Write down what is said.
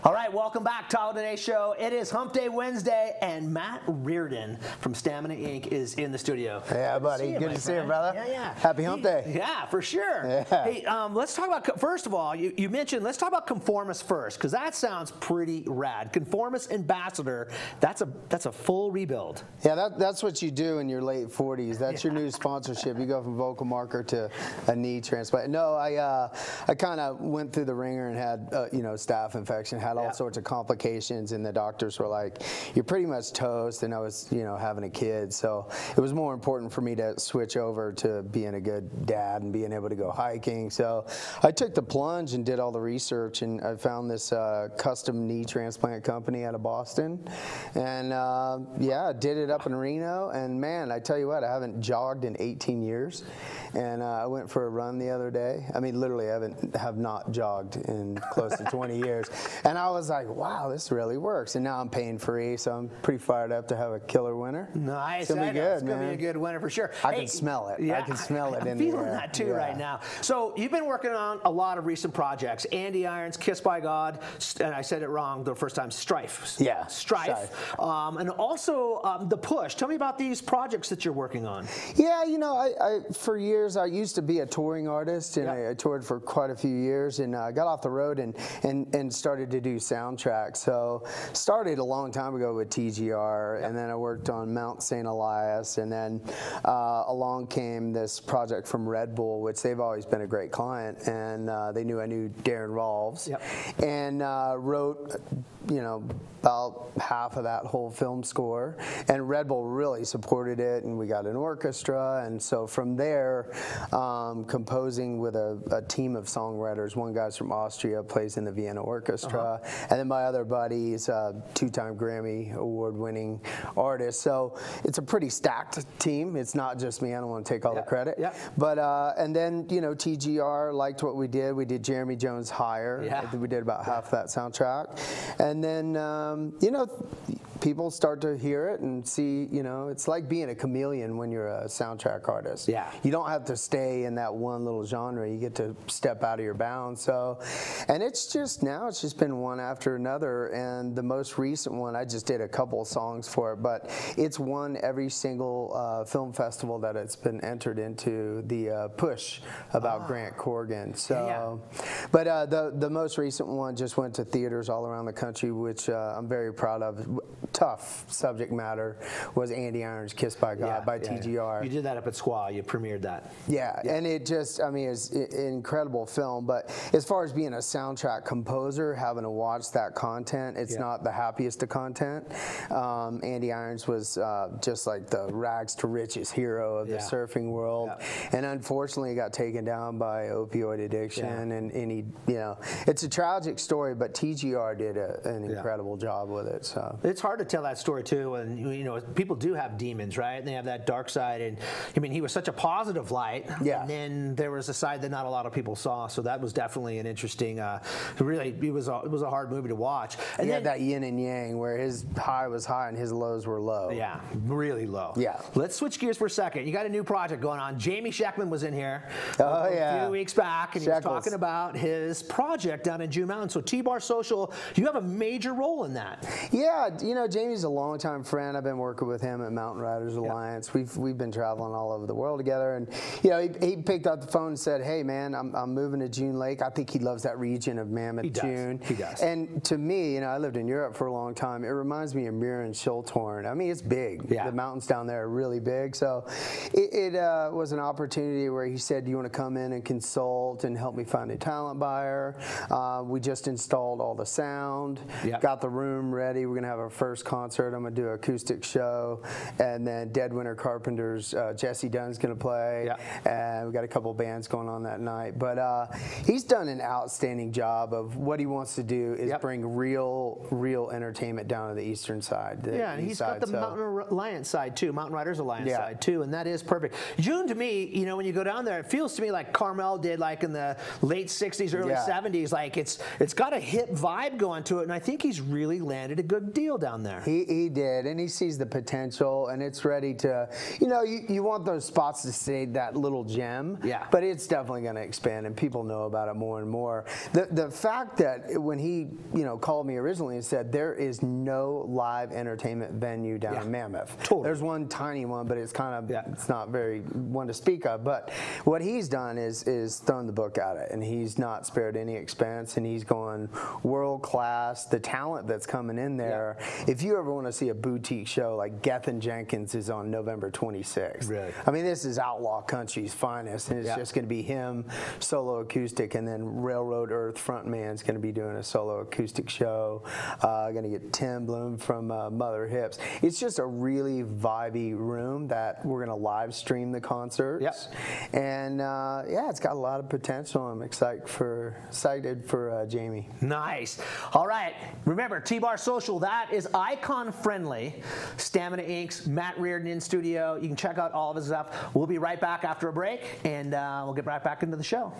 All right, welcome back, Tahoe Today Show. It is Hump Day Wednesday, and Matt Reardon from Stamina Inc. is in the studio. Yeah, buddy. Good to see you, brother. Yeah, yeah. Happy Hump Day. Yeah, for sure. Yeah. Hey, let's talk about, first of all, you mentioned, let's talk about Conformist first, because that sounds pretty rad. Conformist Ambassador, that's a full rebuild. Yeah, that's what you do in your late 40s. That's your new sponsorship. You go from vocal marker to a knee transplant. No, I kind of went through the ringer and had, staph infection, had all sorts of complications, and the doctors were like, you're pretty much toast, and I was, having a kid, so it was more important for me to switch over to being a good dad and being able to go hiking. So I took the plunge and did all the research, and I found this custom knee transplant company out of Boston, and did it up in Reno, and man, I tell you what, I haven't jogged in 18 years, and I went for a run the other day. I mean, literally, I have not jogged in close to 20 years, and I was like, wow, this really works, and now I'm pain free, so I'm pretty fired up to have a killer winter. Nice. It's gonna be good, It's gonna be a good winter for sure. I can smell it. Yeah, I can smell it in I'm the feeling air. that too right now. So you've been working on a lot of recent projects. Andy Irons, Kiss by God, and I said it wrong the first time, Strife. Yeah. Strife. And also The Push. Tell me about these projects that you're working on. Yeah, I for years I used to be a touring artist, and I toured for quite a few years, and got off the road and started to do soundtracks. So started a long time ago with TGR, and then I worked on Mount St. Elias, and then along came this project from Red Bull, which they've always been a great client, and they knew I knew Darren Rolves, and wrote about half of that whole film score, and Red Bull really supported it, and we got an orchestra, and so from there, composing with a team of songwriters. One guy's from Austria, plays in the Vienna Orchestra, and then my other buddy is a two-time Grammy award-winning artist, so it's a pretty stacked team. It's not just me. I don't want to take all the credit, but and then TGR liked what we did. We did Jeremy Jones' Higher. I think we did about half that soundtrack, and then people start to hear it and see, it's like being a chameleon when you're a soundtrack artist. Yeah. You don't have to stay in that one little genre. You get to step out of your bounds. So, and it's just been one after another. And the most recent one, I just did a couple of songs for it, but it's won every single film festival that it's been entered into, the Push about Grant Corrigan. So, but the most recent one just went to theaters all around the country, which I'm very proud of. Tough subject matter was Andy Irons' Kiss by God by TGR. You did that up at Squaw. You premiered that. Yeah, and it just, it's an incredible film, but as far as being a soundtrack composer, having to watch that content, it's not the happiest of content. Andy Irons was just like the rags to riches hero of the surfing world, and unfortunately he got taken down by opioid addiction, and he, it's a tragic story, but TGR did an incredible job with it. So it's hard to tell that story too, and people do have demons, right? And they have that dark side, and he was such a positive light, and then there was a side that not a lot of people saw. So that was definitely an interesting. Really, it was a hard movie to watch. And then that yin and yang, where his high was high and his lows were low. Yeah, really low. Yeah. Let's switch gears for a second. You got a new project going on. Jamie Sheckman was in here a few weeks back, and he was talking about his project down in June Mountain. So T-Bar Social, you have a major role in that. Yeah, Jamie's a longtime friend. I've been working with him at Mountain Riders Alliance. We've been traveling all over the world together, and he picked up the phone and said, "Hey man, I'm moving to June Lake. I think he loves that region of Mammoth June." He does. And to me, I lived in Europe for a long time. It reminds me of Muir and Schulthorn. It's big. The mountains down there are really big. So it was an opportunity where he said, "Do you want to come in and consult and help me find a talent buyer?" We just installed all the sound, got the room ready. We're gonna have our first concert. I'm going to do an acoustic show, and then Dead Winter Carpenters, Jesse Dunn's going to play, and we got a couple bands going on that night. But he's done an outstanding job of what he wants to do is bring real entertainment down to the eastern side. And he's got the Mountain Alliance side too, Mountain Riders Alliance side too, and that is perfect. June to me, when you go down there, it feels to me like Carmel did, like in the late '60s, early '70s. Like it's got a hip vibe going to it, and I think he's really landed a good deal down there. there. He did, and he sees the potential, and it's ready to, you want those spots to stay that little gem, but it's definitely going to expand, and people know about it more and more. The fact that when he, called me originally and said there is no live entertainment venue down in Mammoth. Totally. There's one tiny one, but it's kind of, it's not very one to speak of, but what he's done is thrown the book at it, and he's not spared any expense, and he's going world class. The talent that's coming in there, if you ever want to see a boutique show, like Gethin Jenkins is on November 26th. Really? I mean, this is outlaw country's finest, and it's just going to be him, solo acoustic, and then Railroad Earth frontman's going to be doing a solo acoustic show. Going to get Tim Bloom from Mother Hips. It's just a really vibey room that we're going to live stream the concerts. And it's got a lot of potential. I'm excited for Jamie. Nice. All right. Remember, T-Bar Social, that is icon friendly. Stamina Inc.'s Matt Reardon in studio. You can check out all of his stuff. We'll be right back after a break, and we'll get right back into the show.